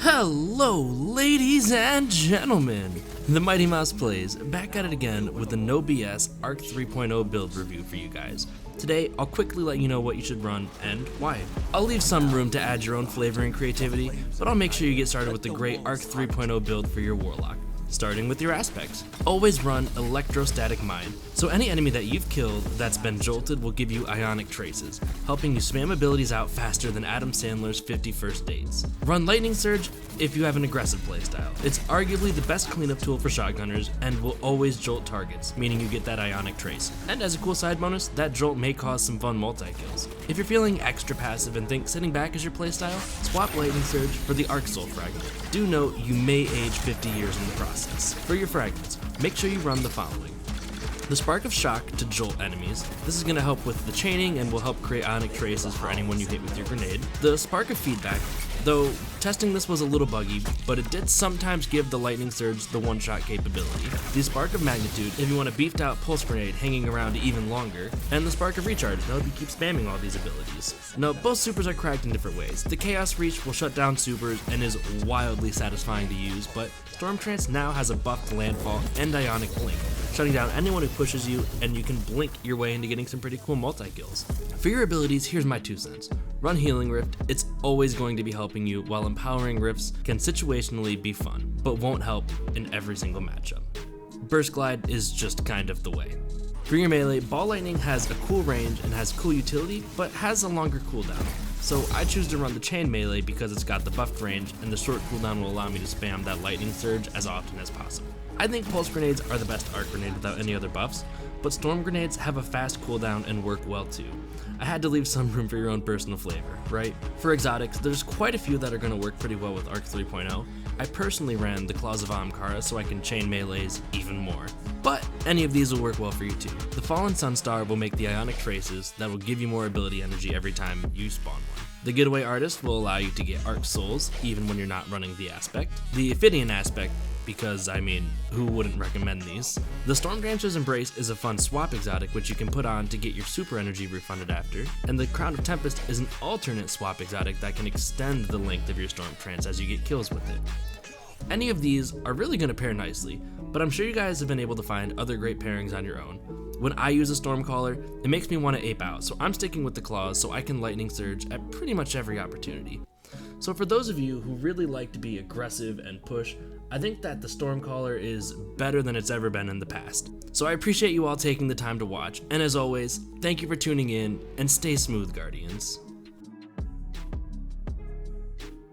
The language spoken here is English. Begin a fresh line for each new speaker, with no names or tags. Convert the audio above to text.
Hello, ladies and gentlemen! The Mighty Mouse Plays, back at it again with a no BS Arc 3.0 build review for you guys. Today, I'll quickly let you know what you should run and why. I'll leave some room to add your own flavor and creativity, but I'll make sure you get started with the great Arc 3.0 build for your Warlock. Starting with your aspects. Always run Electrostatic Mine, so any enemy that you've killed that's been jolted will give you Ionic Traces, helping you spam abilities out faster than Adam Sandler's 50 First Dates. Run Lightning Surge if you have an aggressive playstyle. It's arguably the best cleanup tool for shotgunners and will always jolt targets, meaning you get that Ionic Trace. And as a cool side bonus, that jolt may cause some fun multi-kills. If you're feeling extra passive and think sitting back is your playstyle, swap Lightning Surge for the Arc Soul Fragment. Do note you may age 50 years in the process. For your fragments, make sure you run the following. The Spark of Shock to jolt enemies. This is going to help with the chaining and will help create Ionic Traces for anyone you hit with your grenade. The Spark of Feedback, though testing this was a little buggy, but it did sometimes give the Lightning Surge the one-shot capability. The Spark of Magnitude, if you want a beefed out pulse grenade hanging around even longer. And the Spark of Recharge, to help you keep spamming all these abilities. Now, both supers are cracked in different ways. The Chaos Reach will shut down supers and is wildly satisfying to use, but Storm Trance now has a buffed landfall and Ionic Blink, shutting down anyone who pushes you, and you can blink your way into getting some pretty cool multi-kills. For your abilities, here's my 2 cents. Run Healing Rift, it's always going to be helping you, while Empowering Rifts can situationally be fun, but won't help in every single matchup. Burst Glide is just kind of the way. For your melee, Ball Lightning has a cool range and has cool utility, but has a longer cooldown. So I choose to run the Chain Melee because it's got the buffed range, and the short cooldown will allow me to spam that Lightning Surge as often as possible. I think Pulse Grenades are the best arc grenade without any other buffs, but Storm Grenades have a fast cooldown and work well too. I had to leave some room for your own personal flavor, right? For exotics, there's quite a few that are going to work pretty well with Arc 3.0. I personally ran the Claws of Ahamkara so I can chain melees even more. But any of these will work well for you too. The Fallen Sunstar will make the Ionic Traces that will give you more ability energy every time you spawn one. The Getaway Artist will allow you to get Arc Souls even when you're not running the aspect. The Ophidian aspect, because I mean, who wouldn't recommend these? The Stormbranch's Embrace is a fun swap exotic which you can put on to get your super energy refunded after, and the Crown of Tempest is an alternate swap exotic that can extend the length of your Storm Trance as you get kills with it. Any of these are really going to pair nicely, but I'm sure you guys have been able to find other great pairings on your own. When I use a Stormcaller, it makes me want to ape out, so I'm sticking with the Claws so I can Lightning Surge at pretty much every opportunity. So for those of you who really like to be aggressive and push, I think that the Stormcaller is better than it's ever been in the past. So I appreciate you all taking the time to watch, and as always, thank you for tuning in, and stay smooth, Guardians.